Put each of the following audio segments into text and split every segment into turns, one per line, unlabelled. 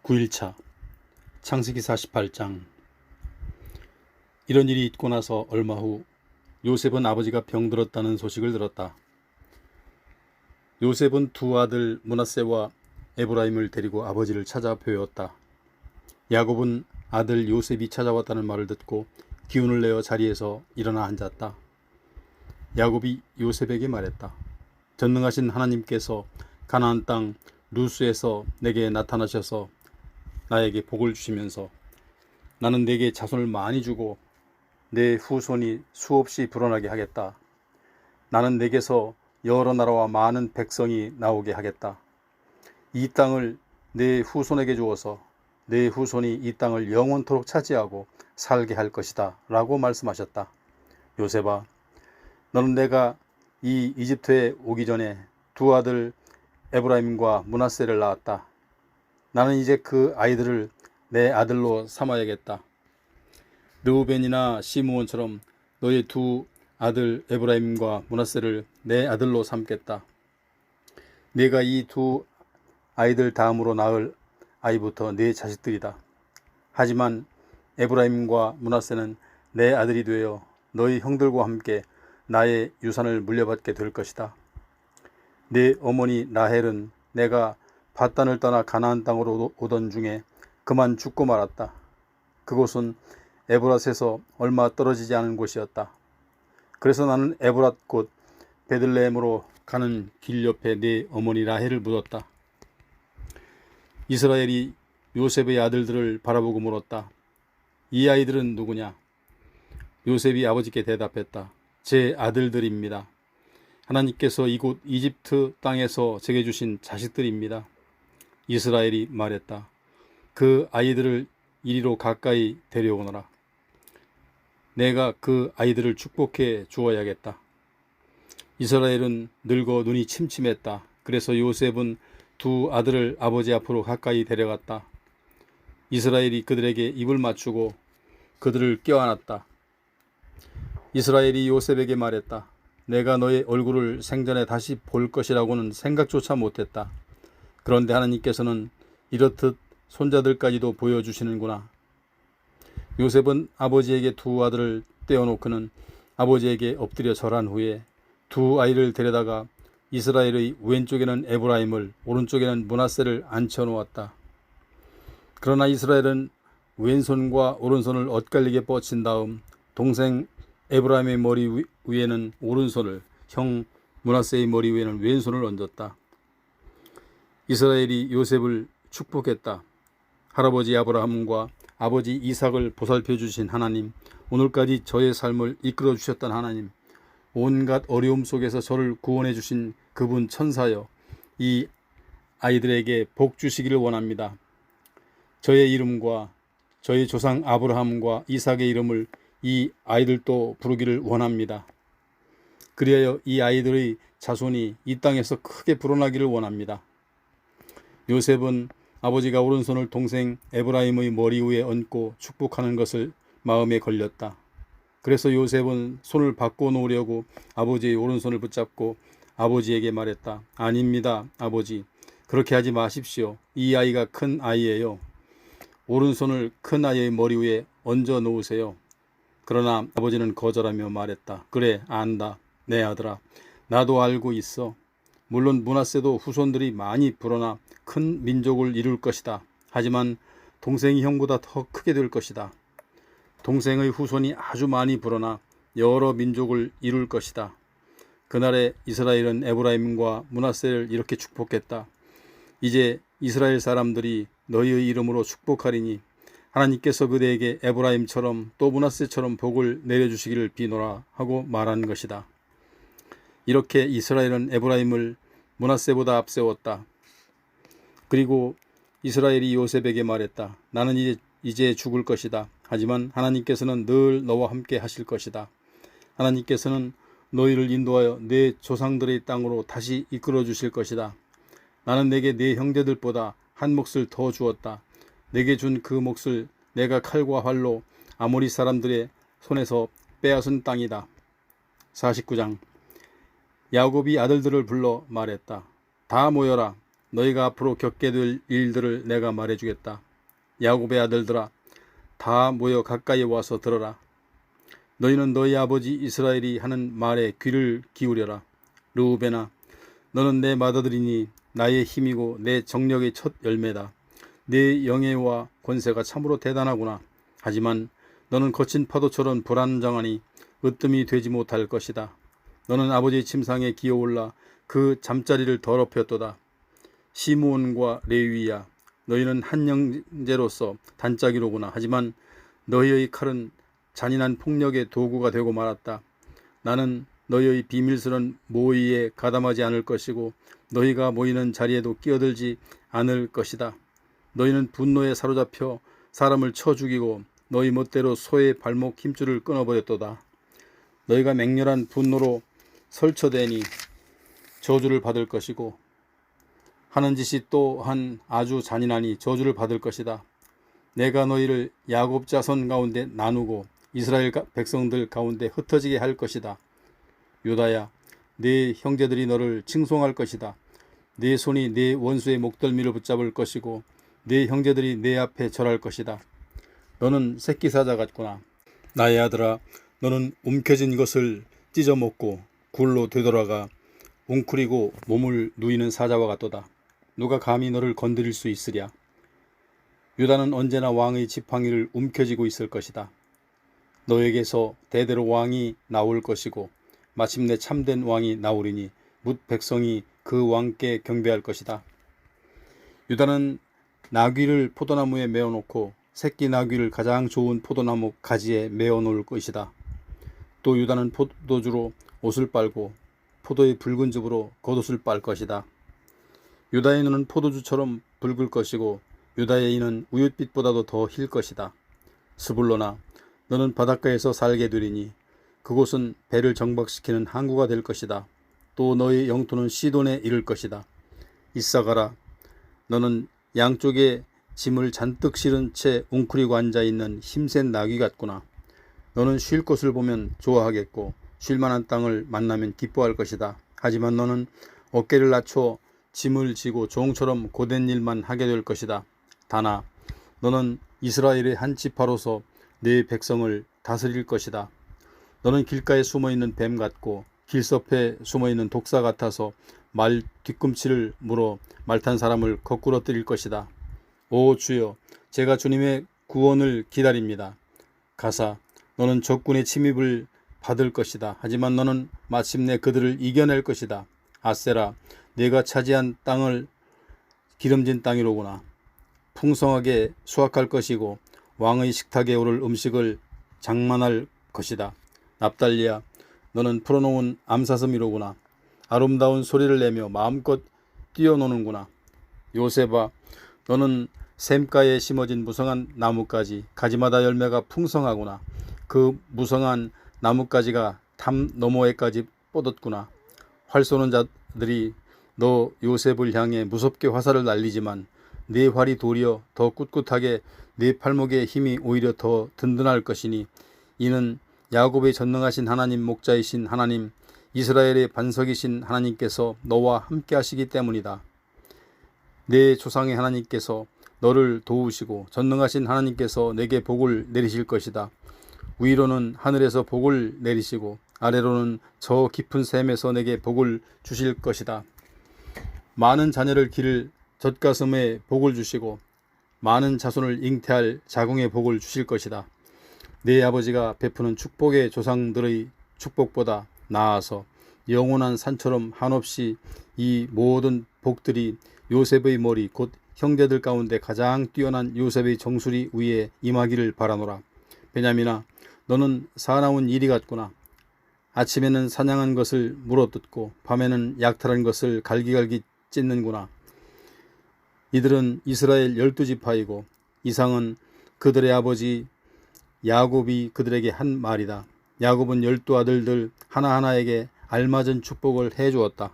9일차 창세기 48장. 이런 일이 있고 나서 얼마 후 요셉은 아버지가 병들었다는 소식을 들었다. 요셉은 두 아들 므낫세와 에브라임을 데리고 아버지를 찾아 배웠다. 야곱은 아들 요셉이 찾아왔다는 말을 듣고 기운을 내어 자리에서 일어나 앉았다. 야곱이 요셉에게 말했다. 전능하신 하나님께서 가나안 땅 루스에서 내게 나타나셔서 나에게 복을 주시면서 나는 내게 자손을 많이 주고 내 후손이 수없이 불어나게 하겠다. 나는 내게서 여러 나라와 많은 백성이 나오게 하겠다. 이 땅을 내 후손에게 주어서 내 후손이 이 땅을 영원토록 차지하고 살게 할 것이다 라고 말씀하셨다. 요셉아, 너는 내가 이 이집트에 오기 전에 두 아들 에브라임과 므낫세를 낳았다. 나는 이제 그 아이들을 내 아들로 삼아야겠다. 르우벤이나 시므온처럼 너의 두 아들 에브라임과 므낫세를 내 아들로 삼겠다. 내가 이 두 아이들 다음으로 낳을 아이부터 네 자식들이다. 하지만 에브라임과 므낫세는 내 아들이 되어 너희 형들과 함께 나의 유산을 물려받게 될 것이다. 내 어머니 라헬은 내가 밧단을 떠나 가나안 땅으로 오던 중에 그만 죽고 말았다. 그곳은 에브랏에서 얼마 떨어지지 않은 곳이었다. 그래서 나는 에브랏 곧 베들레헴으로 가는 길 옆에 내 어머니 라헬을 묻었다. 이스라엘이 요셉의 아들들을 바라보고 물었다. 이 아이들은 누구냐? 요셉이 아버지께 대답했다. 제 아들들입니다. 하나님께서 이곳 이집트 땅에서 제게 주신 자식들입니다. 이스라엘이 말했다. 그 아이들을 이리로 가까이 데려오너라. 내가 그 아이들을 축복해 주어야겠다. 이스라엘은 늙어 눈이 침침했다. 그래서 요셉은 두 아들을 아버지 앞으로 가까이 데려갔다. 이스라엘이 그들에게 입을 맞추고 그들을 껴안았다. 이스라엘이 요셉에게 말했다. 내가 너의 얼굴을 생전에 다시 볼 것이라고는 생각조차 못했다. 그런데 하나님께서는 이렇듯 손자들까지도 보여주시는구나. 요셉은 아버지에게 두 아들을 떼어놓고는 아버지에게 엎드려 절한 후에 두 아이를 데려다가 이스라엘의 왼쪽에는 에브라임을 오른쪽에는 므낫세를 앉혀놓았다. 그러나 이스라엘은 왼손과 오른손을 엇갈리게 뻗친 다음 동생 에브라임의 머리 위에는 오른손을, 형 므낫세의 머리 위에는 왼손을 얹었다. 이스라엘이 요셉을 축복했다. 할아버지 아브라함과 아버지 이삭을 보살펴 주신 하나님, 오늘까지 저의 삶을 이끌어 주셨던 하나님, 온갖 어려움 속에서 저를 구원해 주신 그분 천사여, 이 아이들에게 복 주시기를 원합니다. 저의 이름과 저희 조상 아브라함과 이삭의 이름을 이 아이들도 부르기를 원합니다. 그리하여 이 아이들의 자손이 이 땅에서 크게 불어나기를 원합니다. 요셉은 아버지가 오른손을 동생 에브라임의 머리 위에 얹고 축복하는 것을 마음에 걸렸다. 그래서 요셉은 손을 바꿔 놓으려고 아버지의 오른손을 붙잡고 아버지에게 말했다. 아닙니다, 아버지. 그렇게 하지 마십시오. 이 아이가 큰 아이예요. 오른손을 큰 아이의 머리 위에 얹어 놓으세요. 그러나 아버지는 거절하며 말했다. 그래, 안다. 내 아들아. 나도 알고 있어. 물론 므낫세도 후손들이 많이 불어나 큰 민족을 이룰 것이다. 하지만 동생이 형보다 더 크게 될 것이다. 동생의 후손이 아주 많이 불어나 여러 민족을 이룰 것이다. 그날에 이스라엘은 에브라임과 므낫세를 이렇게 축복했다. 이제 이스라엘 사람들이 너희의 이름으로 축복하리니 하나님께서 그대에게 에브라임처럼 또 므낫세처럼 복을 내려주시기를 비노라 하고 말한 것이다. 이렇게 이스라엘은 에브라임을 므낫세보다 앞세웠다. 그리고 이스라엘이 요셉에게 말했다. 나는 이제 죽을 것이다. 하지만 하나님께서는 늘 너와 함께 하실 것이다. 하나님께서는 너희를 인도하여 내 조상들의 땅으로 다시 이끌어 주실 것이다. 나는 내게 네 형제들보다 한 몫을 더 주었다. 내게 준 그 몫을 내가 칼과 활로 아모리 사람들의 손에서 빼앗은 땅이다. 49장. 야곱이 아들들을 불러 말했다. 다 모여라. 너희가 앞으로 겪게 될 일들을 내가 말해주겠다. 야곱의 아들들아, 다 모여 가까이 와서 들어라. 너희는 너희 아버지 이스라엘이 하는 말에 귀를 기울여라. 르우벤아, 너는 내 맏아들이니 나의 힘이고 내 정력의 첫 열매다. 내 영예와 권세가 참으로 대단하구나. 하지만 너는 거친 파도처럼 불안정하니 으뜸이 되지 못할 것이다. 너는 아버지 침상에 기어올라 그 잠자리를 더럽혔도다. 시므온과 레위야, 너희는 한 형제로서 단짝이로구나. 하지만 너희의 칼은 잔인한 폭력의 도구가 되고 말았다. 나는 너희의 비밀스런 모의에 가담하지 않을 것이고 너희가 모이는 자리에도 끼어들지 않을 것이다. 너희는 분노에 사로잡혀 사람을 쳐 죽이고 너희 멋대로 소의 발목 힘줄을 끊어버렸도다. 너희가 맹렬한 분노로 설쳐대니 저주를 받을 것이고 하는 짓이 또한 아주 잔인하니 저주를 받을 것이다. 내가 너희를 야곱 자손 가운데 나누고 이스라엘 백성들 가운데 흩어지게 할 것이다. 유다야, 네 형제들이 너를 칭송할 것이다. 네 손이 네 원수의 목덜미를 붙잡을 것이고 네 형제들이 네 앞에 절할 것이다. 너는 새끼 사자 같구나. 나의 아들아, 너는 움켜진 것을 찢어먹고 굴로 되돌아가 웅크리고 몸을 누이는 사자와 같도다. 누가 감히 너를 건드릴 수 있으랴. 유다는 언제나 왕의 지팡이를 움켜쥐고 있을 것이다. 너에게서 대대로 왕이 나올 것이고 마침내 참된 왕이 나오리니 뭇 백성이 그 왕께 경배할 것이다. 유다는 나귀를 포도나무에 메어놓고 새끼 나귀를 가장 좋은 포도나무 가지에 메어놓을 것이다. 또 유다는 포도주로 옷을 빨고 포도의 붉은 즙으로 겉옷을 빨 것이다. 유다의 눈은 포도주처럼 붉을 것이고 유다의 이는 우윳빛보다도 더 힐 것이다. 스불론아, 너는 바닷가에서 살게 되리니 그곳은 배를 정박시키는 항구가 될 것이다. 또 너의 영토는 시돈에 이를 것이다. 이사가라, 너는 양쪽에 짐을 잔뜩 실은 채 웅크리고 앉아있는 힘센 나귀 같구나. 너는 쉴 곳을 보면 좋아하겠고 쉴만한 땅을 만나면 기뻐할 것이다. 하지만 너는 어깨를 낮춰 짐을 지고 종처럼 고된 일만 하게 될 것이다. 다나, 너는 이스라엘의 한 지파로서 네 백성을 다스릴 것이다. 너는 길가에 숨어있는 뱀 같고 길섭에 숨어있는 독사 같아서 말 뒤꿈치를 물어 말탄 사람을 거꾸로 때릴 것이다. 오 주여, 제가 주님의 구원을 기다립니다. 가사, 너는 적군의 침입을 받을 것이다. 하지만 너는 마침내 그들을 이겨낼 것이다. 아세라, 네가 차지한 땅을 기름진 땅이로구나. 풍성하게 수확할 것이고 왕의 식탁에 오를 음식을 장만할 것이다. 납달리야, 너는 풀어놓은 암사슴이로구나. 아름다운 소리를 내며 마음껏 뛰어노는구나. 요셉아, 너는 샘가에 심어진 무성한 나뭇가지, 가지마다 열매가 풍성하구나. 그 무성한 나뭇가지가 담 너머에까지 뻗었구나. 활 쏘는 자들이 너 요셉을 향해 무섭게 화살을 날리지만 네 활이 도리어 더 꿋꿋하게 네 팔목의 힘이 오히려 더 든든할 것이니 이는 야곱의 전능하신 하나님, 목자이신 하나님, 이스라엘의 반석이신 하나님께서 너와 함께 하시기 때문이다. 내 조상의 하나님께서 너를 도우시고 전능하신 하나님께서 내게 복을 내리실 것이다. 위로는 하늘에서 복을 내리시고 아래로는 저 깊은 샘에서 내게 복을 주실 것이다. 많은 자녀를 기를 젖가슴에 복을 주시고 많은 자손을 잉태할 자궁에 복을 주실 것이다. 네 아버지가 베푸는 축복의 조상들의 축복보다 나아서 영원한 산처럼 한없이 이 모든 복들이 요셉의 머리 곧 형제들 가운데 가장 뛰어난 요셉의 정수리 위에 임하기를 바라노라. 베냐민아, 너는 사나운 이리 같구나. 아침에는 사냥한 것을 물어뜯고 밤에는 약탈한 것을 갈기갈기 찢는구나. 이들은 이스라엘 12지파이고 이상은 그들의 아버지 야곱이 그들에게 한 말이다. 야곱은 12아들들 하나하나에게 알맞은 축복을 해주었다.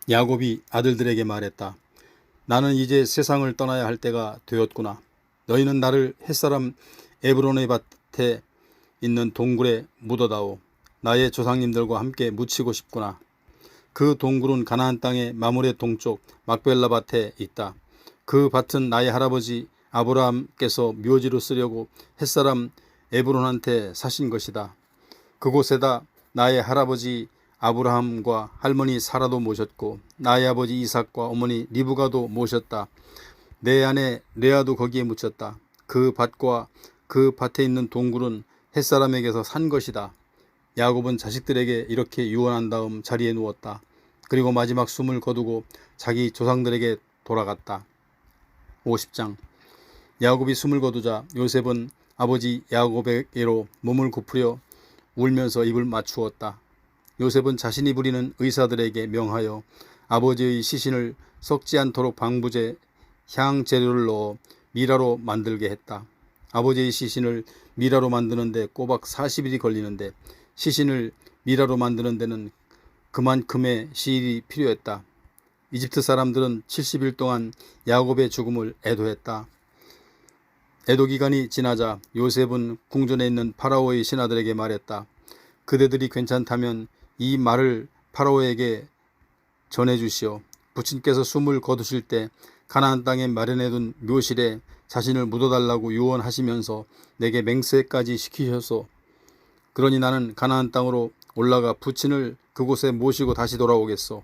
야곱이 아들들에게 말했다. 나는 이제 세상을 떠나야 할 때가 되었구나. 너희는 나를 햇사람 에브론의 밭에 있는 동굴에 묻어다오. 나의 조상님들과 함께 묻히고 싶구나. 그 동굴은 가나안 땅의 마므레 동쪽 막벨라 밭에 있다. 그 밭은 나의 할아버지 아브라함께서 묘지로 쓰려고 햇사람 에브론한테 사신 것이다. 그곳에다 나의 할아버지 아브라함과 할머니 사라도 모셨고 나의 아버지 이삭과 어머니 리브가도 모셨다. 내 아내 레아도 거기에 묻혔다. 그 밭과 그 밭에 있는 동굴은 햇사람에게서 산 것이다. 야곱은 자식들에게 이렇게 유언한 다음 자리에 누웠다. 그리고 마지막 숨을 거두고 자기 조상들에게 돌아갔다. 50장. 야곱이 숨을 거두자 요셉은 아버지 야곱에게로 몸을 굽으려 울면서 입을 맞추었다. 요셉은 자신이 부리는 의사들에게 명하여 아버지의 시신을 썩지 않도록 방부제 향 재료를 넣어 미라로 만들게 했다. 아버지의 시신을 미라로 만드는데 꼬박 40일이 걸리는데 시신을 미라로 만드는 데는 그만큼의 시일이 필요했다. 이집트 사람들은 70일 동안 야곱의 죽음을 애도했다. 애도 기간이 지나자 요셉은 궁전에 있는 파라오의 신하들에게 말했다. 그대들이 괜찮다면 이 말을 파라오에게 전해주시오. 부친께서 숨을 거두실 때 가나안 땅에 마련해둔 묘실에 자신을 묻어달라고 유언하시면서 내게 맹세까지 시키셔서 그러니 나는 가나안 땅으로 올라가 부친을 그곳에 모시고 다시 돌아오겠소.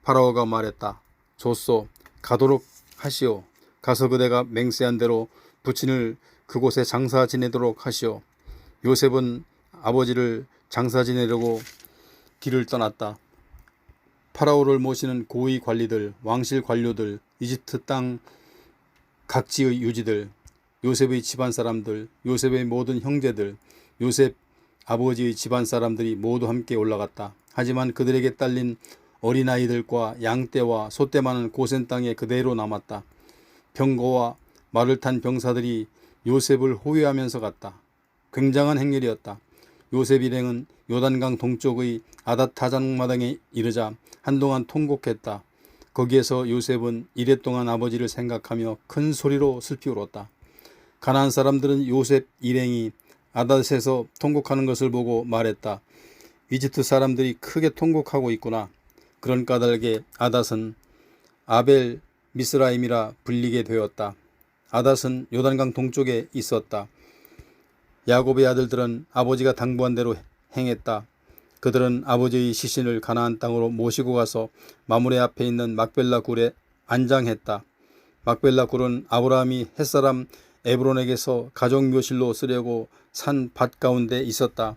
파라오가 말했다. 좋소. 가도록 하시오. 가서 그대가 맹세한 대로 부친을 그곳에 장사 지내도록 하시오. 요셉은 아버지를 장사 지내려고 길을 떠났다. 파라오를 모시는 고위 관리들, 왕실 관료들, 이집트 땅 각지의 유지들, 요셉의 집안 사람들, 요셉의 모든 형제들, 요셉 아버지의 집안 사람들이 모두 함께 올라갔다. 하지만 그들에게 딸린 어린아이들과 양떼와 소떼만은 고센 땅에 그대로 남았다. 병거와 말을 탄 병사들이 요셉을 호위하면서 갔다. 굉장한 행렬이었다. 요셉 일행은 요단강 동쪽의 아닷타장마당에 이르자 한동안 통곡했다. 거기에서 요셉은 이랫동안 아버지를 생각하며 큰 소리로 슬피 울었다. 가나안 사람들은 요셉 일행이 아닷에서 통곡하는 것을 보고 말했다. 이집트 사람들이 크게 통곡하고 있구나. 그런 까닭에 아닷은 아벨 미스라임이라 불리게 되었다. 아닷은 요단강 동쪽에 있었다. 야곱의 아들들은 아버지가 당부한 대로 행했다. 그들은 아버지의 시신을 가나안 땅으로 모시고 가서 마므레 앞에 있는 막벨라 굴에 안장했다. 막벨라 굴은 아브라함이 햇사람 에브론에게서 가족 묘실로 쓰려고 산 밭 가운데 있었다.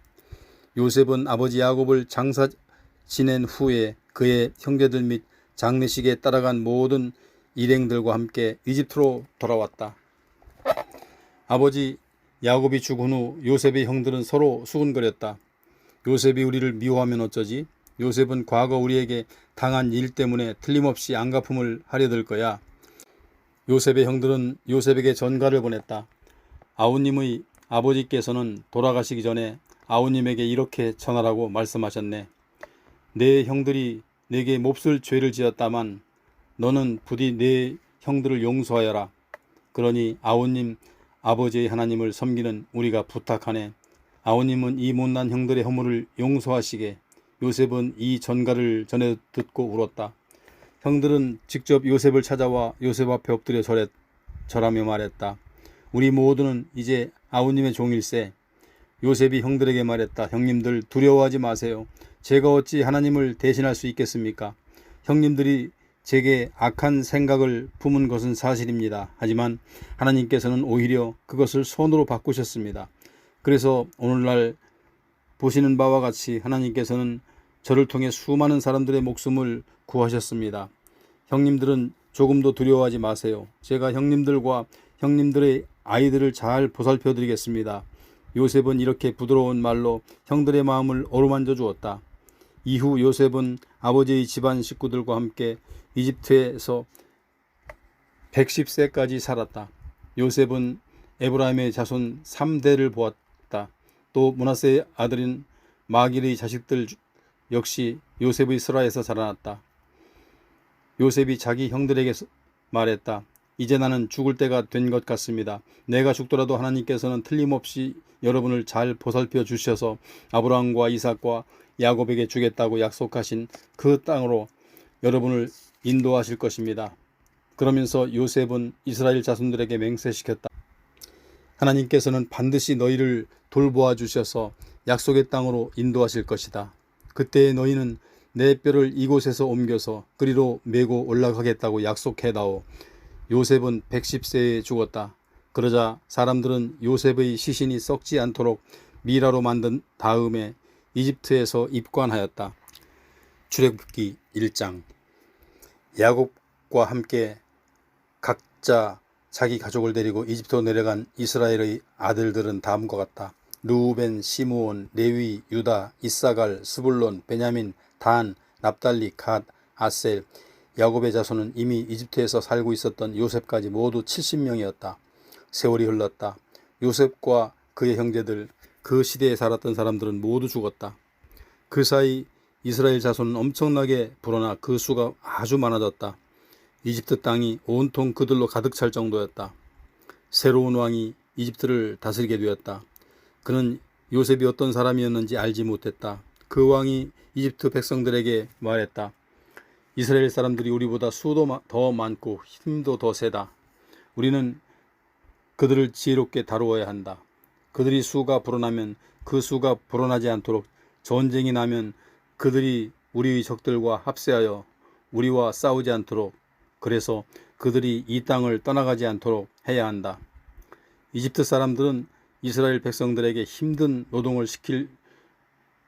요셉은 아버지 야곱을 장사 지낸 후에 그의 형제들 및 장례식에 따라간 모든 일행들과 함께 이집트로 돌아왔다. 아버지 야곱이 죽은 후 요셉의 형들은 서로 수군거렸다. 요셉이 우리를 미워하면 어쩌지? 요셉은 과거 우리에게 당한 일 때문에 틀림없이 안갚음을 하려들 거야. 요셉의 형들은 요셉에게 전가를 보냈다. 아우님의 아버지께서는 돌아가시기 전에 아우님에게 이렇게 전하라고 말씀하셨네. 내 형들이 내게 몹쓸 죄를 지었다만 너는 부디 내 형들을 용서하여라. 그러니 아우님 아버지의 하나님을 섬기는 우리가 부탁하네. 아우님은 이 못난 형들의 허물을 용서하시게. 요셉은 이 전가를 전해 듣고 울었다. 형들은 직접 요셉을 찾아와 요셉 앞에 엎드려 절하며 말했다. 우리 모두는 이제 아우님의 종일세. 요셉이 형들에게 말했다. 형님들 두려워하지 마세요. 제가 어찌 하나님을 대신할 수 있겠습니까? 형님들이 제게 악한 생각을 품은 것은 사실입니다. 하지만 하나님께서는 오히려 그것을 선으로 바꾸셨습니다. 그래서 오늘날 보시는 바와 같이 하나님께서는 저를 통해 수많은 사람들의 목숨을 구하셨습니다. 형님들은 조금도 두려워하지 마세요. 제가 형님들과 형님들의 아이들을 잘 보살펴 드리겠습니다. 요셉은 이렇게 부드러운 말로 형들의 마음을 어루만져 주었다. 이후 요셉은 아버지의 집안 식구들과 함께 이집트에서 110세까지 살았다. 요셉은 에브라임의 자손 3대를 보았다. 또 므낫세의 아들인 마길의 자식들 역시 요셉의 슬하에서 자라났다. 요셉이 자기 형들에게 말했다. 이제 나는 죽을 때가 된 것 같습니다. 내가 죽더라도 하나님께서는 틀림없이 여러분을 잘 보살펴 주셔서 아브라함과 이삭과 야곱에게 주겠다고 약속하신 그 땅으로 여러분을 인도하실 것입니다. 그러면서 요셉은 이스라엘 자손들에게 맹세시켰다. 하나님께서는 반드시 너희를 돌보아 주셔서 약속의 땅으로 인도하실 것이다. 그때 너희는 내 뼈를 이곳에서 옮겨서 그리로 메고 올라가겠다고 약속해다오. 요셉은 110세에 죽었다. 그러자 사람들은 요셉의 시신이 썩지 않도록 미라로 만든 다음에 이집트에서 입관하였다. 출애굽기 1장. 야곱과 함께 각자 자기 가족을 데리고 이집트로 내려간 이스라엘의 아들들은 다음과 같다. 르우벤, 시므온, 레위, 유다, 이사갈, 스불론, 베냐민, 단, 납달리, 갓, 아셀. 야곱의 자손은 이미 이집트에서 살고 있었던 요셉까지 모두 70명이었다. 세월이 흘렀다. 요셉과 그의 형제들, 그 시대에 살았던 사람들은 모두 죽었다. 그 사이 이스라엘 자손은 엄청나게 불어나 그 수가 아주 많아졌다. 이집트 땅이 온통 그들로 가득 찰 정도였다. 새로운 왕이 이집트를 다스리게 되었다. 그는 요셉이 어떤 사람이었는지 알지 못했다. 그 왕이 이집트 백성들에게 말했다. 이스라엘 사람들이 우리보다 수도 더 많고 힘도 더 세다. 우리는 그들을 지혜롭게 다루어야 한다. 그들이 수가 불어나면 그 수가 불어나지 않도록, 전쟁이 나면 그들이 우리의 적들과 합세하여 우리와 싸우지 않도록, 그래서 그들이 이 땅을 떠나가지 않도록 해야 한다. 이집트 사람들은 이스라엘 백성들에게 힘든 노동을 시킬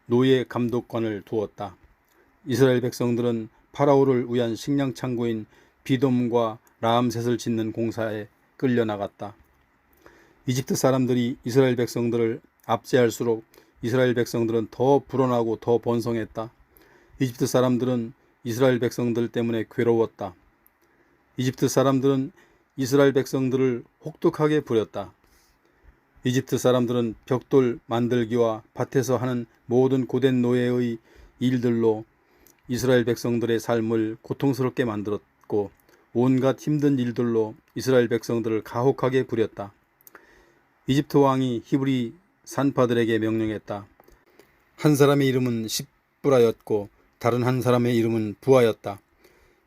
노예 감독관을 두었다. 이스라엘 백성들은 파라오를 위한 식량 창고인 비돔과 라암셋을 짓는 공사에 끌려나갔다. 이집트 사람들이 이스라엘 백성들을 압제할수록 이스라엘 백성들은 더 불어나고 더 번성했다. 이집트 사람들은 이스라엘 백성들 때문에 괴로웠다. 이집트 사람들은 이스라엘 백성들을 혹독하게 부렸다. 이집트 사람들은 벽돌 만들기와 밭에서 하는 모든 고된 노예의 일들로 이스라엘 백성들의 삶을 고통스럽게 만들었고, 온갖 힘든 일들로 이스라엘 백성들을 가혹하게 부렸다. 이집트 왕이 히브리 산파들에게 명령했다. 한 사람의 이름은 십브라였고 다른 한 사람의 이름은 부하였다.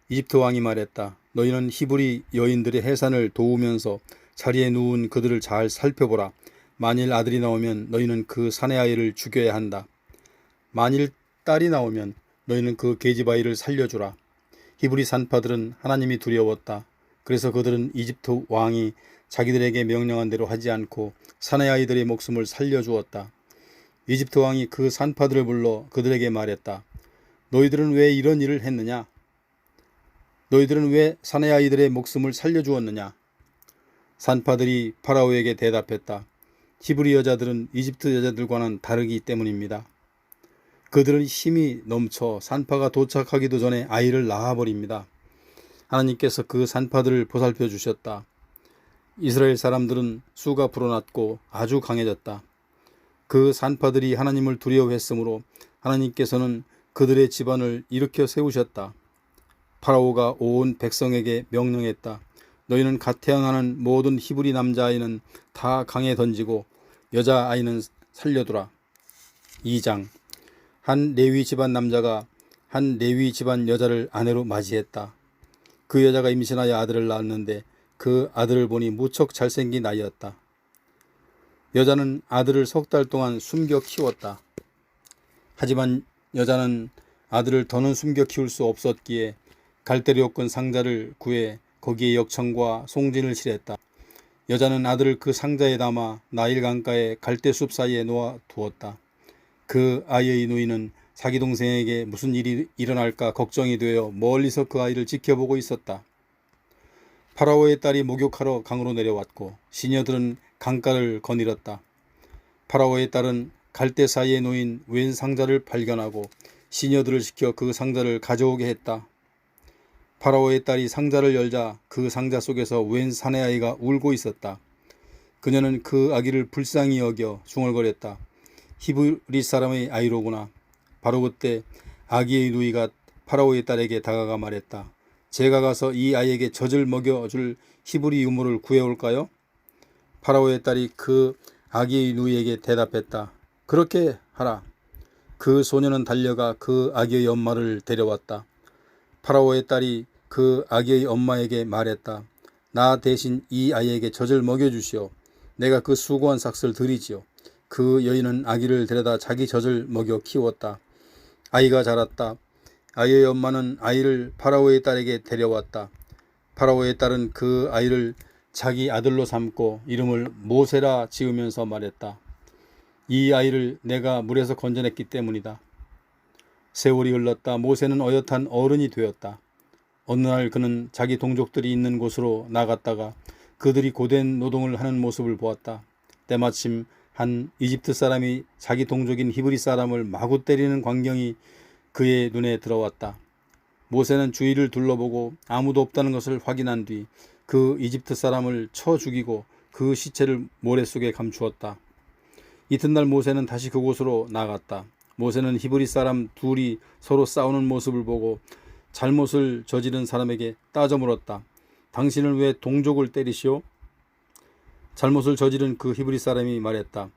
이집트 왕이 말했다. 너희는 히브리 여인들의 해산을 도우면서 자리에 누운 그들을 잘 살펴보라. 만일 아들이 나오면 너희는 그 사내 아이를 죽여야 한다. 만일 딸이 나오면 너희는 그 계집아이를 살려주라. 히브리 산파들은 하나님이 두려웠다. 그래서 그들은 이집트 왕이 자기들에게 명령한 대로 하지 않고 사내 아이들의 목숨을 살려주었다. 이집트 왕이 그 산파들을 불러 그들에게 말했다. 너희들은 왜 이런 일을 했느냐? 너희들은 왜 사내 아이들의 목숨을 살려주었느냐? 산파들이 파라오에게 대답했다. 히브리 여자들은 이집트 여자들과는 다르기 때문입니다. 그들은 힘이 넘쳐 산파가 도착하기도 전에 아이를 낳아버립니다. 하나님께서 그 산파들을 보살펴 주셨다. 이스라엘 사람들은 수가 불어났고 아주 강해졌다. 그 산파들이 하나님을 두려워했으므로 하나님께서는 그들의 집안을 일으켜 세우셨다. 파라오가 온 백성에게 명령했다. 너희는 갓 태어나는 모든 히브리 남자아이는 다 강에 던지고 여자아이는 살려두라. 2장. 한 레위 집안 남자가 한 레위 집안 여자를 아내로 맞이했다. 그 여자가 임신하여 아들을 낳았는데 그 아들을 보니 무척 잘생긴 아이였다. 여자는 아들을 3달 동안 숨겨 키웠다. 하지만 여자는 아들을 더는 숨겨 키울 수 없었기에 갈대리옥근 상자를 구해 거기에 역청과 송진을 칠했다. 여자는 아들을 그 상자에 담아 나일 강가의 갈대숲 사이에 놓아 두었다. 그 아이의 누이는 자기 동생에게 무슨 일이 일어날까 걱정이 되어 멀리서 그 아이를 지켜보고 있었다. 파라오의 딸이 목욕하러 강으로 내려왔고 시녀들은 강가를 거닐었다. 파라오의 딸은 갈대 사이에 놓인 웬 상자를 발견하고 시녀들을 시켜 그 상자를 가져오게 했다. 파라오의 딸이 상자를 열자 그 상자 속에서 웬 사내아이가 울고 있었다. 그녀는 그 아기를 불쌍히 여겨 중얼거렸다. 히브리 사람의 아이로구나. 바로 그때 아기의 누이가 파라오의 딸에게 다가가 말했다. 제가 가서 이 아이에게 젖을 먹여줄 히브리 유모를 구해올까요? 파라오의 딸이 그 아기의 누이에게 대답했다. 그렇게 하라. 그 소년은 달려가 그 아기의 엄마를 데려왔다. 파라오의 딸이 그 아기의 엄마에게 말했다. 나 대신 이 아이에게 젖을 먹여주시오. 내가 그 수고한 삭슬 드리지요. 그 여인은 아기를 데려다 자기 젖을 먹여 키웠다. 아이가 자랐다. 아이의 엄마는 아이를 파라오의 딸에게 데려왔다. 파라오의 딸은 그 아이를 자기 아들로 삼고 이름을 모세라 지으면서 말했다. 이 아이를 내가 물에서 건져냈기 때문이다. 세월이 흘렀다. 모세는 어엿한 어른이 되었다. 어느 날 그는 자기 동족들이 있는 곳으로 나갔다가 그들이 고된 노동을 하는 모습을 보았다. 때마침 한 이집트 사람이 자기 동족인 히브리 사람을 마구 때리는 광경이 그의 눈에 들어왔다. 모세는 주위를 둘러보고 아무도 없다는 것을 확인한 뒤 그 이집트 사람을 쳐 죽이고 그 시체를 모래 속에 감추었다. 이튿날 모세는 다시 그곳으로 나갔다. 모세는 히브리 사람 둘이 서로 싸우는 모습을 보고 잘못을 저지른 사람에게 따져 물었다. 당신은 왜 동족을 때리시오? 잘못을 저지른 그 히브리 사람이 말했다.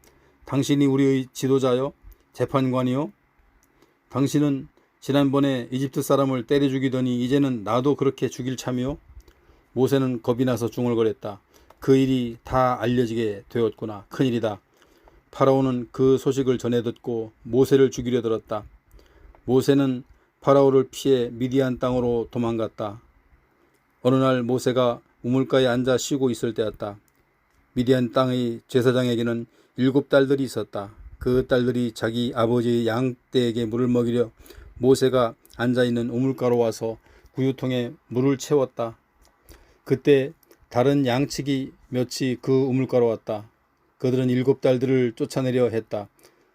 당신이 우리의 지도자요? 재판관이요? 당신은 지난번에 이집트 사람을 때려 죽이더니 이제는 나도 그렇게 죽일 참이요? 모세는 겁이 나서 중얼거렸다. 그 일이 다 알려지게 되었구나. 큰일이다. 파라오는 그 소식을 전해 듣고 모세를 죽이려 들었다. 모세는 파라오를 피해 미디안 땅으로 도망갔다. 어느 날 모세가 우물가에 앉아 쉬고 있을 때였다. 미디안 땅의 제사장에게는 7딸들이 있었다. 그 딸들이 자기 아버지의 양떼에게 물을 먹이려 모세가 앉아있는 우물가로 와서 구유통에 물을 채웠다. 그때 다른 양치기 몇이 그 우물가로 왔다. 그들은 7딸들을 쫓아내려 했다.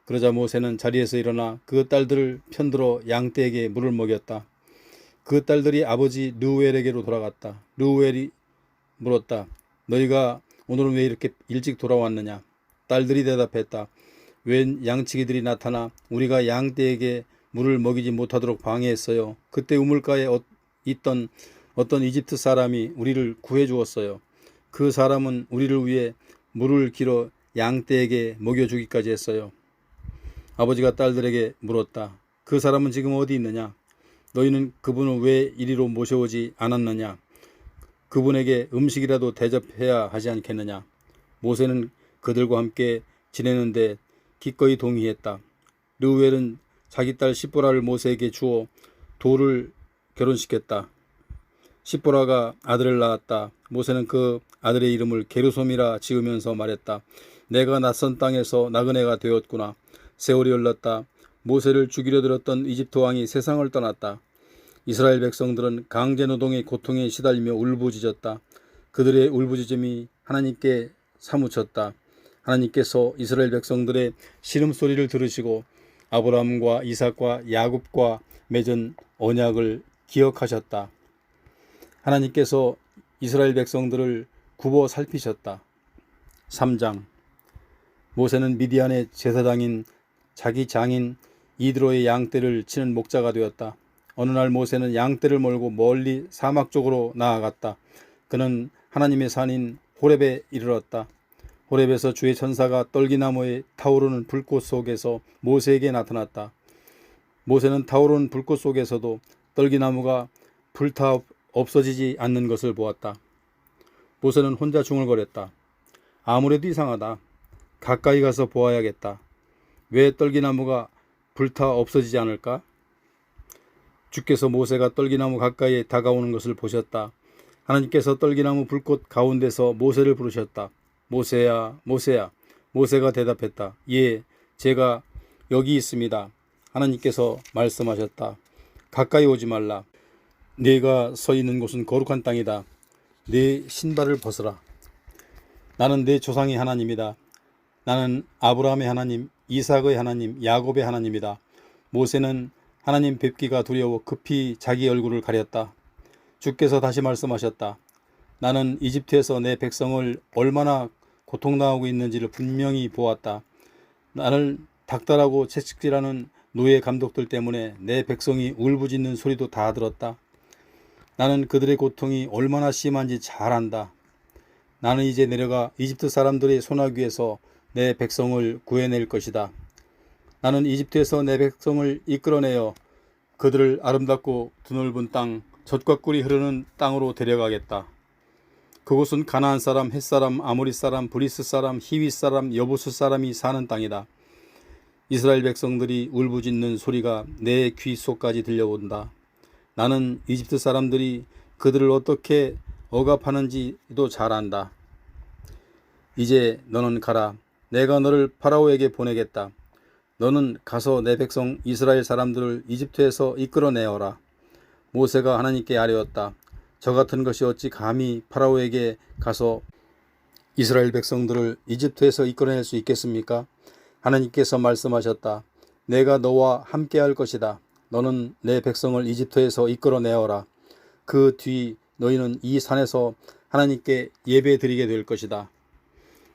그러자 모세는 자리에서 일어나 그 딸들을 편들어 양떼에게 물을 먹였다. 그 딸들이 아버지 르우엘에게로 돌아갔다. 르우엘이 물었다. 너희가 오늘은 왜 이렇게 일찍 돌아왔느냐? 딸들이 대답했다. 웬 양치기들이 나타나 우리가 양떼에게 물을 먹이지 못하도록 방해했어요. 그때 우물가에 있던 어떤 이집트 사람이 우리를 구해주었어요. 그 사람은 우리를 위해 물을 길어 양떼에게 먹여주기까지 했어요. 아버지가 딸들에게 물었다. 그 사람은 지금 어디 있느냐? 너희는 그분을 왜 이리로 모셔오지 않았느냐? 그분에게 음식이라도 대접해야 하지 않겠느냐? 모세는 그들과 함께 지내는데 기꺼이 동의했다. 르우엘은 자기 딸 시보라를 모세에게 주어 돌을 결혼시켰다. 시보라가 아들을 낳았다. 모세는 그 아들의 이름을 게르솜이라 지으면서 말했다. 내가 낯선 땅에서 나그네가 되었구나. 세월이 흘렀다. 모세를 죽이려 들었던 이집트 왕이 세상을 떠났다. 이스라엘 백성들은 강제노동의 고통에 시달리며 울부짖었다. 그들의 울부짖음이 하나님께 사무쳤다. 하나님께서 이스라엘 백성들의 신음소리를 들으시고 아브라함과 이삭과 야곱과 맺은 언약을 기억하셨다. 하나님께서 이스라엘 백성들을 굽어 살피셨다. 3장. 모세는 미디안의 제사장인 자기 장인 이드로의 양떼를 치는 목자가 되었다. 어느 날 모세는 양떼를 몰고 멀리 사막 쪽으로 나아갔다. 그는 하나님의 산인 호렙에 이르렀다. 호렙에서 주의 천사가 떨기나무에 타오르는 불꽃 속에서 모세에게 나타났다. 모세는 타오르는 불꽃 속에서도 떨기나무가 불타 없어지지 않는 것을 보았다. 모세는 혼자 중얼거렸다. 아무래도 이상하다. 가까이 가서 보아야겠다. 왜 떨기나무가 불타 없어지지 않을까? 주께서 모세가 떨기나무 가까이에 다가오는 것을 보셨다. 하나님께서 떨기나무 불꽃 가운데서 모세를 부르셨다. 모세야, 모세야. 모세가 대답했다. 예, 제가 여기 있습니다. 하나님께서 말씀하셨다. 가까이 오지 말라. 네가 서 있는 곳은 거룩한 땅이다. 네 신발을 벗으라. 나는 네 조상의 하나님이다. 나는 아브라함의 하나님, 이삭의 하나님, 야곱의 하나님이다. 모세는 하나님 뵙기가 두려워 급히 자기 얼굴을 가렸다. 주께서 다시 말씀하셨다. 나는 이집트에서 내 백성을 얼마나 고통당하고 있는지를 분명히 보았다. 나를 닥달하고 채찍질하는 노예 감독들 때문에 내 백성이 울부짖는 소리도 다 들었다. 나는 그들의 고통이 얼마나 심한지 잘 안다. 나는 이제 내려가 이집트 사람들의 손아귀에서 내 백성을 구해낼 것이다. 나는 이집트에서 내 백성을 이끌어내어 그들을 아름답고 드넓은 땅, 젖과 꿀이 흐르는 땅으로 데려가겠다. 그곳은 가나안 사람, 헷 사람, 아모리 사람, 브리스 사람, 히위 사람, 여부스 사람이 사는 땅이다. 이스라엘 백성들이 울부짖는 소리가 내 귀 속까지 들려온다. 나는 이집트 사람들이 그들을 어떻게 억압하는지도 잘 안다. 이제 너는 가라. 내가 너를 파라오에게 보내겠다. 너는 가서 내 백성 이스라엘 사람들을 이집트에서 이끌어내어라. 모세가 하나님께 아뢰었다. 저 같은 것이 어찌 감히 파라오에게 가서 이스라엘 백성들을 이집트에서 이끌어낼 수 있겠습니까? 하나님께서 말씀하셨다. 내가 너와 함께할 것이다. 너는 내 백성을 이집트에서 이끌어내어라. 그 뒤 너희는 이 산에서 하나님께 예배드리게 될 것이다.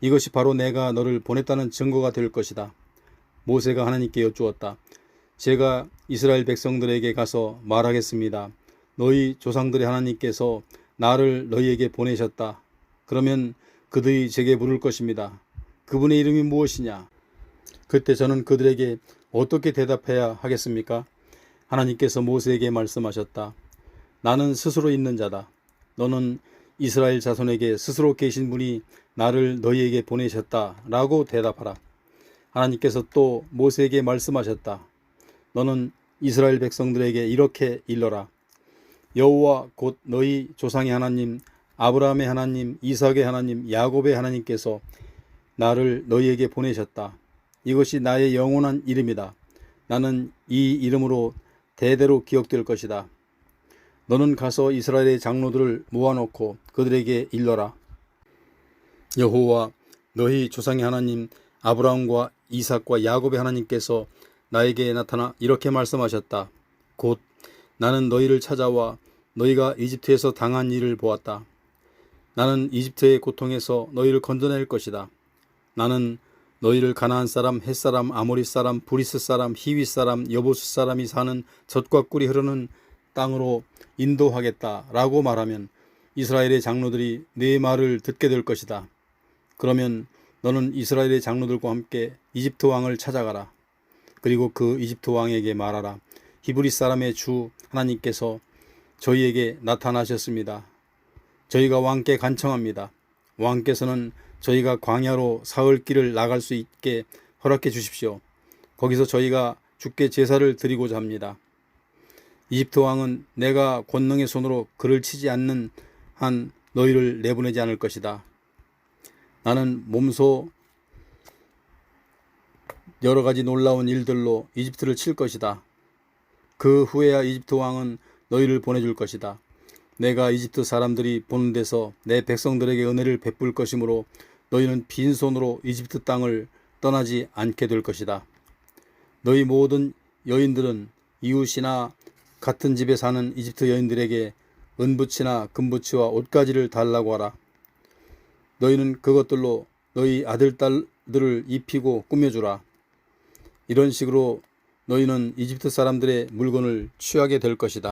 이것이 바로 내가 너를 보냈다는 증거가 될 것이다. 모세가 하나님께 여쭈었다. 제가 이스라엘 백성들에게 가서 말하겠습니다. 너희 조상들의 하나님께서 나를 너희에게 보내셨다. 그러면 그들이 제게 물을 것입니다. 그분의 이름이 무엇이냐? 그때 저는 그들에게 어떻게 대답해야 하겠습니까? 하나님께서 모세에게 말씀하셨다. 나는 스스로 있는 자다. 너는 이스라엘 자손에게 스스로 계신 분이 나를 너희에게 보내셨다 라고 대답하라. 하나님께서 또 모세에게 말씀하셨다. 너는 이스라엘 백성들에게 이렇게 일러라. 여호와 곧 너희 조상의 하나님, 아브라함의 하나님, 이삭의 하나님, 야곱의 하나님께서 나를 너희에게 보내셨다. 이것이 나의 영원한 이름이다. 나는 이 이름으로 대대로 기억될 것이다. 너는 가서 이스라엘의 장로들을 모아놓고 그들에게 일러라. 여호와 너희 조상의 하나님 아브라함과 이삭과 야곱의 하나님께서 나에게 나타나 이렇게 말씀하셨다. 곧 나는 너희를 찾아와 너희가 이집트에서 당한 일을 보았다. 나는 이집트의 고통에서 너희를 건져낼 것이다. 나는 너희를 가나안 사람, 헷 사람, 아모리 사람, 브리스 사람, 히위 사람, 여부스 사람이 사는 젖과 꿀이 흐르는 땅으로 인도하겠다 라고 말하면 이스라엘의 장로들이 네 말을 듣게 될 것이다. 그러면 너는 이스라엘의 장로들과 함께 이집트 왕을 찾아가라. 그리고 그 이집트 왕에게 말하라. 히브리 사람의 주 하나님께서 저희에게 나타나셨습니다. 저희가 왕께 간청합니다. 왕께서는 저희가 광야로 사흘 길을 나갈 수 있게 허락해 주십시오. 거기서 저희가 주께 제사를 드리고자 합니다. 이집트 왕은 내가 권능의 손으로 그를 치지 않는 한 너희를 내보내지 않을 것이다. 나는 몸소 여러 가지 놀라운 일들로 이집트를 칠 것이다. 그 후에야 이집트 왕은 너희를 보내줄 것이다. 내가 이집트 사람들이 보는 데서 내 백성들에게 은혜를 베풀 것이므로 너희는 빈손으로 이집트 땅을 떠나지 않게 될 것이다. 너희 모든 여인들은 이웃이나 같은 집에 사는 이집트 여인들에게 은부치나 금부치와 옷가지를 달라고 하라. 너희는 그것들로 너희 아들, 딸들을 입히고 꾸며주라. 이런 식으로 너희는 이집트 사람들의 물건을 취하게 될 것이다.